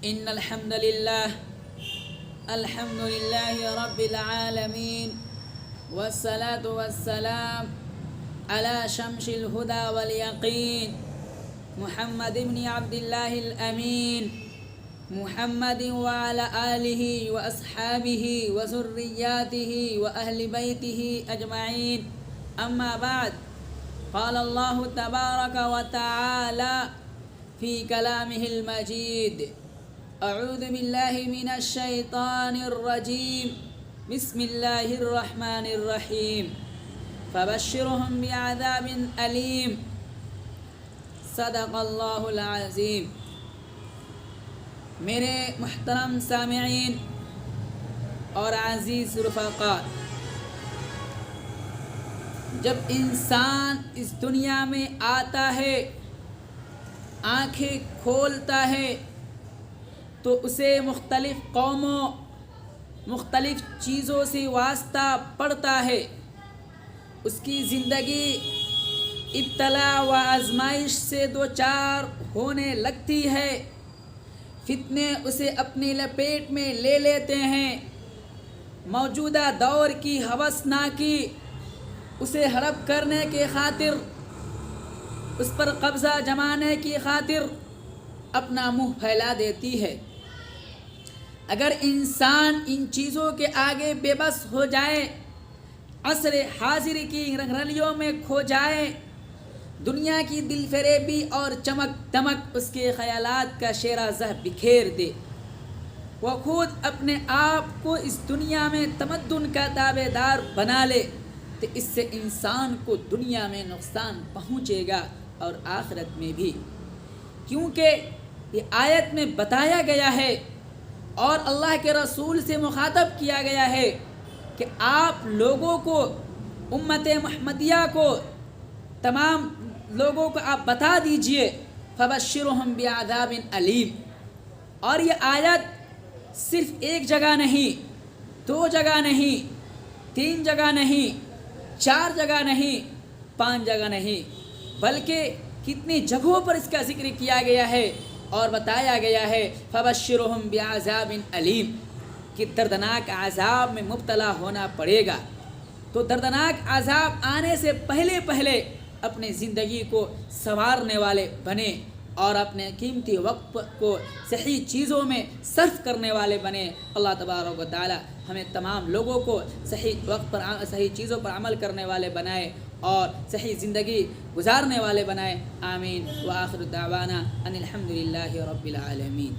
إن الحمد لله رب العالمين والصلاة والسلام على شمس الهدى واليقين محمد بن عبد الله الأمين محمد وعلى آله وأصحابه وذرياته وأهل بيته أجمعين أما بعد قال الله تبارك وتعالى في كلامه المجيد أعوذ بالله من الشيطان الرجيم بسم الله الرحمن الرحيم فبشرهم بعذاب أليم صدق اللہ العظیم۔ میرے محترم سامعین اور عزیز رفقاء، جب انسان اس دنیا میں آتا ہے، آنکھیں کھولتا ہے، تو اسے مختلف قوموں، مختلف چیزوں سے واسطہ پڑتا ہے۔ اس کی زندگی ابتلا و آزمائش سے دوچار ہونے لگتی ہے، فتنے اسے اپنی لپیٹ میں لے لیتے ہیں، موجودہ دور کی ہوسناکی اسے ہڑپ کرنے کی خاطر، اس پر قبضہ جمانے کی خاطر اپنا منہ پھیلا دیتی ہے۔ اگر انسان ان چیزوں کے آگے بے بس ہو جائے، عصر حاضر کی رنگرلیوں میں کھو جائے، دنیا کی دل فریبی اور چمک دمک اس کے خیالات کا شیرہ زہ بکھیر دے، وہ خود اپنے آپ کو اس دنیا میں تمدن کا تابع دار بنا لے، تو اس سے انسان کو دنیا میں نقصان پہنچے گا اور آخرت میں بھی، کیونکہ یہ آیت میں بتایا گیا ہے اور اللہ کے رسول سے مخاطب کیا گیا ہے کہ آپ لوگوں کو، امت محمدیہ کو، تمام لوگوں کو آپ بتا دیجئے فبشرہم بعذاب علیم۔ اور یہ آیت صرف ایک جگہ نہیں، دو جگہ نہیں، تین جگہ نہیں، چار جگہ نہیں، 5 جگہ نہیں، بلکہ کتنی جگہوں پر اس کا ذکر کیا گیا ہے اور بتایا گیا ہے فبشرہم بعذاب علیم، کہ دردناک عذاب میں مبتلا ہونا پڑے گا۔ تو دردناک عذاب آنے سے پہلے اپنے زندگی کو سنوارنے والے بنے اور اپنے قیمتی وقت کو صحیح چیزوں میں صرف کرنے والے بنے۔ اللہ تبارک و تعالی ہمیں تمام لوگوں کو صحیح وقت پر، صحیح چیزوں پر عمل کرنے والے بنائے اور صحیح زندگی گزارنے والے بنائے، آمین۔ وآخر دعوانا ان الحمد للہ رب العالمین۔